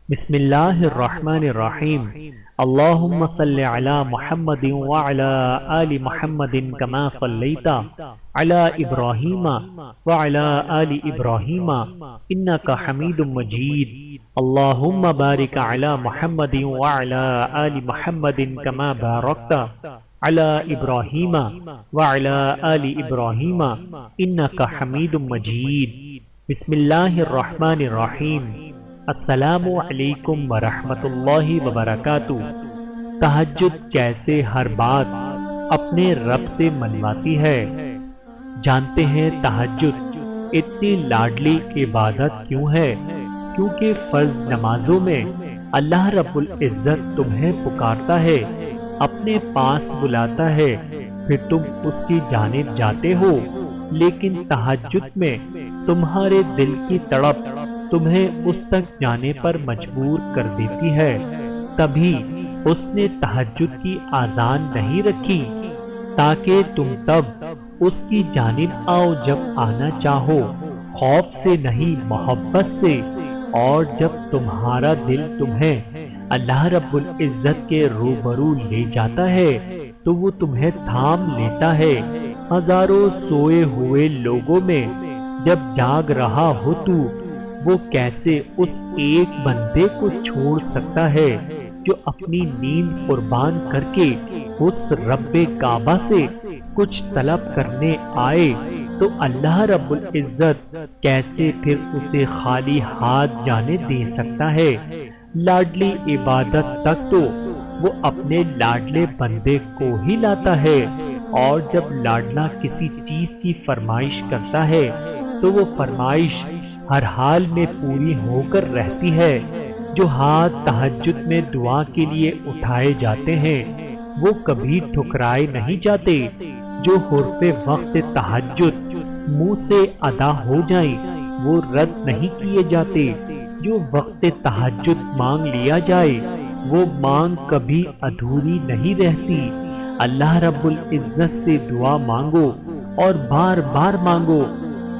بسم اللہ الرحمن الرحیم اللہم صل علی محمد وعلی آل محمد کما صلیت علی ابراہیم وعلی آل ابراہیم انک حمید مجید اللہم بارک علی محمد وعلی آل محمد کما بارکت علی ابراہیم وعلی آل ابراہیم انک حمید مجید بسم اللہ الرحمن الرحیم السلام علیکم ورحمۃ اللہ وبرکاتہ۔ تہجد کیسے ہر بات اپنے رب سے منواتی ہے؟ جانتے ہیں تہجد اتنی لاڈلی عبادت کیوں ہے؟ کیونکہ فرض نمازوں میں اللہ رب العزت تمہیں پکارتا ہے، اپنے پاس بلاتا ہے، پھر تم اس کی جانب جاتے ہو، لیکن تہجد میں تمہارے دل کی تڑپ تمہیں اس تک جانے پر مجبور کر دیتی ہے، تبھی اس نے تہجد کی اذان نہیں رکھی تاکہ تم تب اس کی جانب آؤ جب آنا چاہو، خوف سے نہیں محبت سے، اور جب تمہارا دل تمہیں اللہ رب العزت کے روبرو لے جاتا ہے تو وہ تمہیں تھام لیتا ہے۔ ہزاروں سوئے ہوئے لوگوں میں جب جاگ رہا ہو تو وہ کیسے اس ایک بندے کو چھوڑ سکتا ہے جو اپنی نیند قربان کر کے اس رب کعبہ سے کچھ طلب کرنے آئے، تو اللہ رب العزت کیسے پھر اسے خالی ہاتھ جانے دے سکتا ہے؟ لاڈلی عبادت تک تو وہ اپنے لاڈلے بندے کو ہی لاتا ہے، اور جب لاڈلا کسی چیز کی فرمائش کرتا ہے تو وہ فرمائش ہر حال میں پوری ہو کر رہتی ہے۔ جو ہاتھ تہجد میں دعا کے لیے اٹھائے جاتے ہیں وہ کبھی ٹھکرائے نہیں جاتے، جو حرف وقت تہجد منہ سے ادا ہو جائیں وہ رد نہیں کیے جاتے، جو وقت تہجد مانگ لیا جائے وہ مانگ کبھی ادھوری نہیں رہتی۔ اللہ رب العزت سے دعا مانگو اور بار بار مانگو،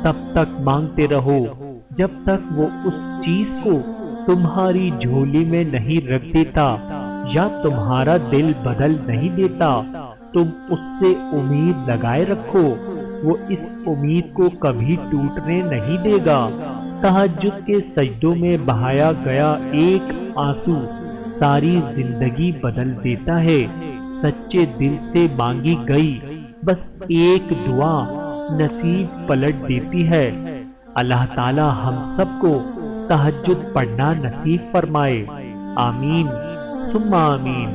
تب تک مانگتے رہو جب تک وہ اس چیز کو تمہاری جھولی میں نہیں رکھ دیتا یا تمہارا دل بدل نہیں دیتا۔ تم اس سے امید لگائے رکھو، وہ اس امید کو کبھی ٹوٹنے نہیں دے گا۔ تہجد کے سجدوں میں بہایا گیا ایک آنسو ساری زندگی بدل دیتا ہے۔ سچے دل سے مانگی گئی بس ایک دعا نصیب پلٹ دیتی ہے۔ اللہ تعالی ہم سب کو تہجد پڑھنا نصیب فرمائے، آمین ثم آمین۔